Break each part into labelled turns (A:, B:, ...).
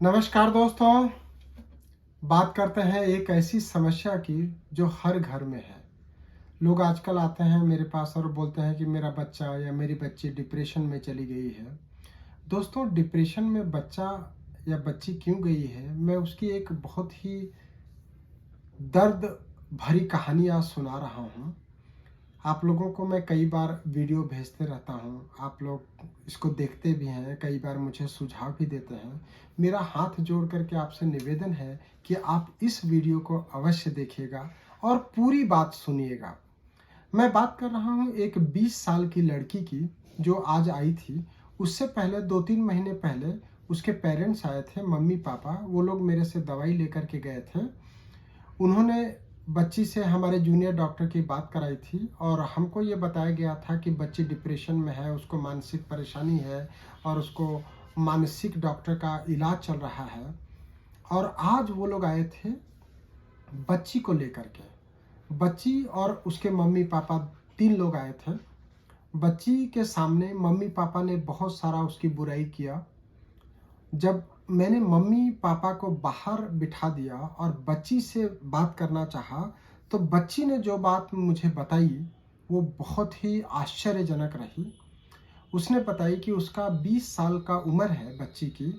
A: नमस्कार दोस्तों। बात करते हैं एक ऐसी समस्या की जो हर घर में है। लोग आजकल आते हैं मेरे पास और बोलते हैं कि मेरा बच्चा या मेरी बच्ची डिप्रेशन में चली गई है। दोस्तों, डिप्रेशन में बच्चा या बच्ची क्यों गई है, मैं उसकी एक बहुत ही दर्द भरी कहानी आज सुना रहा हूँ। आप लोगों को मैं कई बार वीडियो भेजते रहता हूँ, आप लोग इसको देखते भी हैं, कई बार मुझे सुझाव भी देते हैं। मेरा हाथ जोड़ करके आपसे निवेदन है कि आप इस वीडियो को अवश्य देखिएगा और पूरी बात सुनिएगा। मैं बात कर रहा हूँ एक 20 साल की लड़की की जो आज आई थी। उससे पहले 2-3 महीने पहले उसके पेरेंट्स आए थे, मम्मी पापा, वो लोग मेरे से दवाई लेकर के गए थे। उन्होंने बच्ची से हमारे जूनियर डॉक्टर की बात कराई थी और हमको ये बताया गया था कि बच्ची डिप्रेशन में है, उसको मानसिक परेशानी है और उसको मानसिक डॉक्टर का इलाज चल रहा है। और आज वो लोग आए थे बच्ची को लेकर के। बच्ची और उसके मम्मी पापा 3 लोग आए थे। बच्ची के सामने मम्मी पापा ने बहुत सारा उसकी बुराई किया। जब मैंने मम्मी पापा को बाहर बिठा दिया और बच्ची से बात करना चाहा, तो बच्ची ने जो बात मुझे बताई वो बहुत ही आश्चर्यजनक रही। उसने बताई कि उसका 20 साल का उम्र है बच्ची की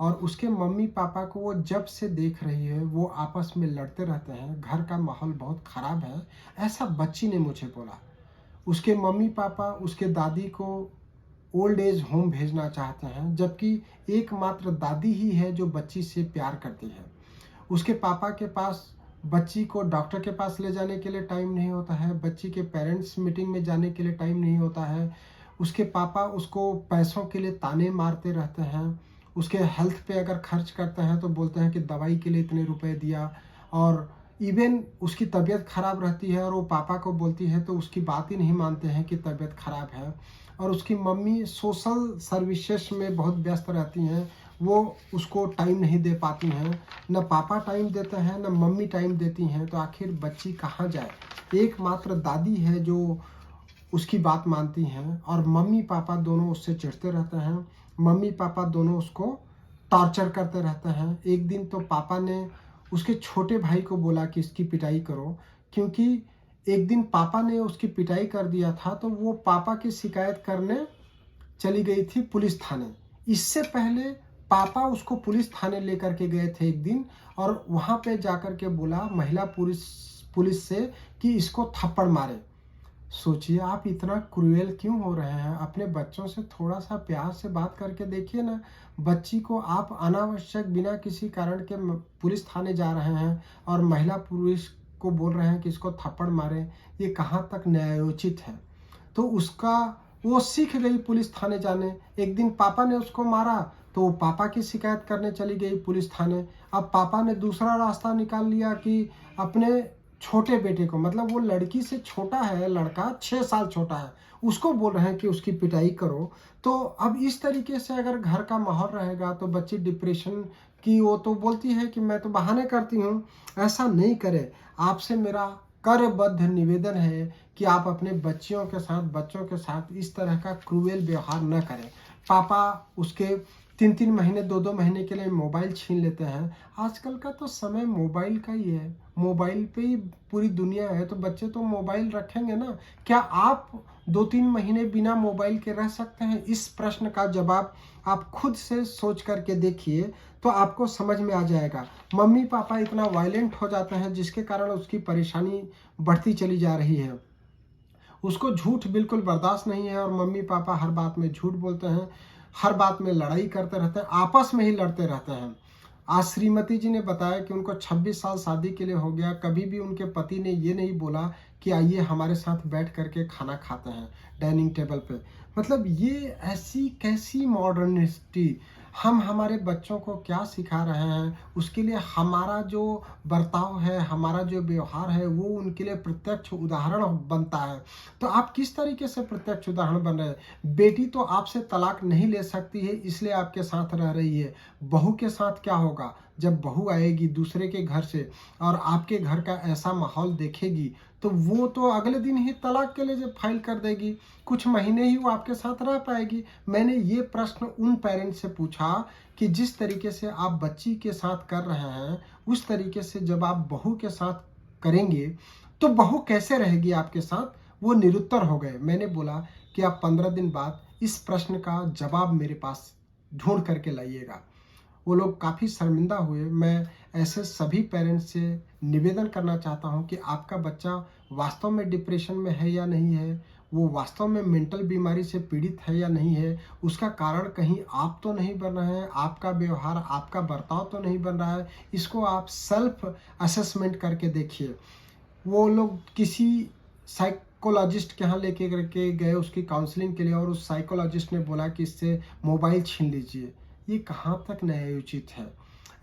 A: और उसके मम्मी पापा को वो जब से देख रही है वो आपस में लड़ते रहते हैं, घर का माहौल बहुत ख़राब है, ऐसा बच्ची ने मुझे बोला। उसके मम्मी पापा उसके दादी को ओल्ड एज होम भेजना चाहते हैं, जबकि एकमात्र दादी ही है जो बच्ची से प्यार करती है। उसके पापा के पास बच्ची को डॉक्टर के पास ले जाने के लिए टाइम नहीं होता है, बच्ची के पेरेंट्स मीटिंग में जाने के लिए टाइम नहीं होता है। उसके पापा उसको पैसों के लिए ताने मारते रहते हैं। उसके हेल्थ पे अगर खर्च करते हैं तो बोलते हैं कि दवाई के लिए इतने रुपए दिया। और इवन उसकी तबीयत खराब रहती है और वो पापा को बोलती है तो उसकी बात ही नहीं मानते हैं कि तबीयत खराब है। और उसकी मम्मी सोशल सर्विसेज में बहुत व्यस्त रहती हैं, वो उसको टाइम नहीं दे पाती हैं। न पापा टाइम देते हैं न मम्मी टाइम देती हैं, तो आखिर बच्ची कहाँ जाए। एकमात्र दादी है जो उसकी बात मानती हैं और मम्मी पापा दोनों उससे चिढ़ते रहते हैं। मम्मी पापा दोनों उसको टॉर्चर करते रहते हैं। एक दिन तो पापा ने उसके छोटे भाई को बोला कि इसकी पिटाई करो, क्योंकि एक दिन पापा ने उसकी पिटाई कर दिया था तो वो पापा की शिकायत करने चली गई थी पुलिस थाने। इससे पहले पापा उसको पुलिस थाने लेकर के गए थे एक दिन और वहाँ पे जाकर के बोला महिला पुलिस पुलिस से कि इसको थप्पड़ मारे। सोचिए आप इतना क्रूएल क्यों हो रहे हैं। अपने बच्चों से थोड़ा सा प्यार से बात करके देखिए ना। बच्ची को आप अनावश्यक बिना किसी कारण के पुलिस थाने जा रहे हैं और महिला पुलिस को बोल रहे हैं कि इसको थप्पड़ मारे। ये कहाँ तक न्यायोचित है। तो उसका वो सीख गई पुलिस थाने जाने। एक दिन पापा ने उसको मारा तो वो पापा की शिकायत करने चली गई पुलिस थाने। अब पापा ने दूसरा रास्ता निकाल लिया कि अपने छोटे बेटे को, मतलब वो लड़की से छोटा है, लड़का 6 साल छोटा है, उसको बोल रहे हैं कि उसकी पिटाई करो। तो अब इस तरीके से अगर घर का माहौल रहेगा तो बच्ची डिप्रेशन की, वो तो बोलती है कि मैं तो बहाने करती हूँ। ऐसा नहीं करे। आपसे मेरा करबद्ध निवेदन है कि आप अपने बच्चों के साथ इस तरह का क्रूएल व्यवहार न करें। पापा उसके 3-3 महीने 2-2 महीने के लिए मोबाइल छीन लेते हैं। आजकल का तो समय मोबाइल का ही है, मोबाइल पे ही पूरी दुनिया है, तो बच्चे तो मोबाइल रखेंगे ना। क्या आप 2-3 महीने बिना मोबाइल के रह सकते हैं? इस प्रश्न का जवाब आप खुद से सोच करके देखिए तो आपको समझ में आ जाएगा। मम्मी पापा इतना वायलेंट हो जाते हैं जिसके कारण उसकी परेशानी बढ़ती चली जा रही है। उसको झूठ बिल्कुल बर्दाश्त नहीं है और मम्मी पापा हर बात में झूठ बोलते हैं, हर बात में लड़ाई करते रहते हैं, आपस में ही लड़ते रहते हैं। आज श्रीमती जी ने बताया कि उनको 26 साल शादी के लिए हो गया, कभी भी उनके पति ने ये नहीं बोला कि आइए हमारे साथ बैठ करके खाना खाते हैं डाइनिंग टेबल पे। मतलब ये ऐसी कैसी मॉडर्निटी। हम हमारे बच्चों को क्या सिखा रहे हैं, उसके लिए हमारा जो बर्ताव है, हमारा जो व्यवहार है, वो उनके लिए प्रत्यक्ष उदाहरण बनता है। तो आप किस तरीके से प्रत्यक्ष उदाहरण बन रहे हैं। बेटी तो आपसे तलाक नहीं ले सकती है, इसलिए आपके साथ रह रही है। बहू के साथ क्या होगा, जब बहू आएगी दूसरे के घर से और आपके घर का ऐसा माहौल देखेगी तो वो तो अगले दिन ही तलाक के लिए जब फाइल कर देगी, कुछ महीने ही वो आपके साथ रह पाएगी। मैंने ये प्रश्न उन पेरेंट्स से पूछा कि जिस तरीके से आप बच्ची के साथ कर रहे हैं, उस तरीके से जब आप बहू के साथ करेंगे तो बहू कैसे रहेगी आपके साथ? वो निरुत्तर हो गए। मैंने बोला कि आप 15 दिन बाद इस प्रश्न का जवाब मेरे पास ढूंढ करके लाइएगा। वो लोग काफ़ी शर्मिंदा हुए। मैं ऐसे सभी पेरेंट्स से निवेदन करना चाहता हूँ कि आपका बच्चा वास्तव में डिप्रेशन में है या नहीं है, वो वास्तव में मेंटल बीमारी से पीड़ित है या नहीं है, उसका कारण कहीं आप तो नहीं बन रहे हैं, आपका व्यवहार, आपका बर्ताव तो नहीं बन रहा है। इसको आप सेल्फ असेसमेंट करके देखिए। वो लोग किसी साइकोलॉजिस्ट के यहाँ लेके करके गए उसकी काउंसलिंग के लिए, और उस साइकोलॉजिस्ट ने बोला कि इससे मोबाइल छीन लीजिए। ये कहाँ तक न्यायोचित है?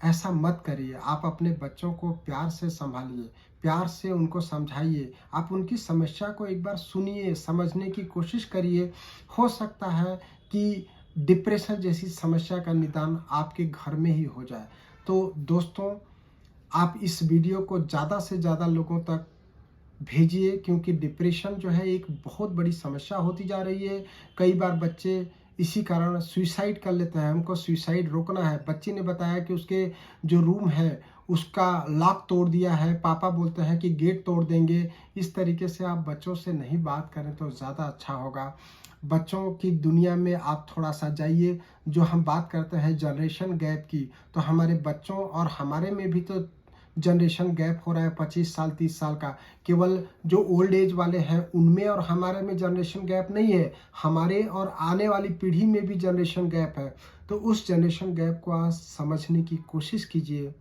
A: ऐसा मत करिए। आप अपने बच्चों को प्यार से संभालिए, प्यार से उनको समझाइए, आप उनकी समस्या को एक बार सुनिए, समझने की कोशिश करिए। हो सकता है कि डिप्रेशन जैसी समस्या का निदान आपके घर में ही हो जाए। तो दोस्तों, आप इस वीडियो को ज़्यादा से ज़्यादा लोगों तक भेजिए, क्योंकि डिप्रेशन जो है एक बहुत बड़ी समस्या होती जा रही है। कई बार बच्चे इसी कारण सुसाइड कर लेते हैं। हमको सुसाइड रोकना है। बच्ची ने बताया कि उसके जो रूम है उसका लॉक तोड़ दिया है, पापा बोलते हैं कि गेट तोड़ देंगे। इस तरीके से आप बच्चों से नहीं बात करें तो ज़्यादा अच्छा होगा। बच्चों की दुनिया में आप थोड़ा सा जाइए। जो हम बात करते हैं जनरेशन गैप की, तो हमारे बच्चों और हमारे में भी तो जनरेशन गैप हो रहा है 25 साल 30 साल का। केवल जो ओल्ड एज वाले हैं उनमें और हमारे में जनरेशन गैप नहीं है, हमारे और आने वाली पीढ़ी में भी जनरेशन गैप है। तो उस जनरेशन गैप को आज समझने की कोशिश कीजिए।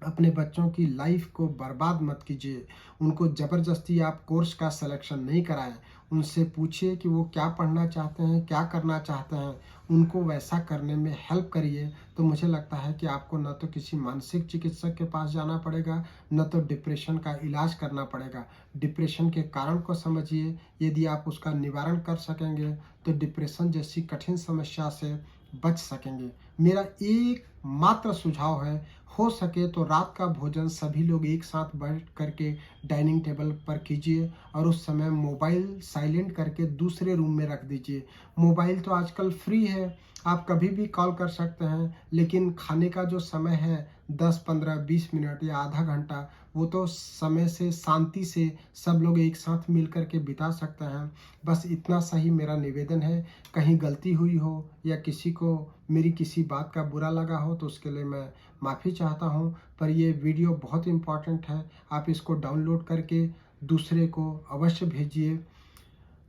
A: अपने बच्चों की लाइफ को बर्बाद मत कीजिए। उनको ज़बरदस्ती आप कोर्स का सिलेक्शन नहीं कराएं। उनसे पूछिए कि वो क्या पढ़ना चाहते हैं, क्या करना चाहते हैं, उनको वैसा करने में हेल्प करिए। तो मुझे लगता है कि आपको न तो किसी मानसिक चिकित्सक के पास जाना पड़ेगा, न तो डिप्रेशन का इलाज करना पड़ेगा। डिप्रेशन के कारण को समझिए। यदि आप उसका निवारण कर सकेंगे तो डिप्रेशन जैसी कठिन समस्या से बच सकेंगे। मेरा एक मात्र सुझाव है, हो सके तो रात का भोजन सभी लोग एक साथ बैठ करके डाइनिंग टेबल पर कीजिए, और उस समय मोबाइल साइलेंट करके दूसरे रूम में रख दीजिए। मोबाइल तो आजकल फ्री है, आप कभी भी कॉल कर सकते हैं, लेकिन खाने का जो समय है 10, 15, 20 मिनट या आधा घंटा, वो तो समय से शांति से सब लोग एक साथ मिल कर के बिता सकते हैं। बस इतना सही मेरा निवेदन है। कहीं गलती हुई हो या किसी को मेरी किसी बात का बुरा लगा हो तो उसके लिए मैं माफ़ी चाहता हूँ। पर ये वीडियो बहुत इम्पॉर्टेंट है, आप इसको डाउनलोड करके दूसरे को अवश्य भेजिए,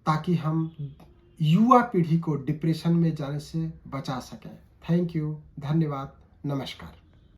A: ताकि हम युवा पीढ़ी को डिप्रेशन में जाने से बचा सकें। थैंक यू, धन्यवाद, नमस्कार।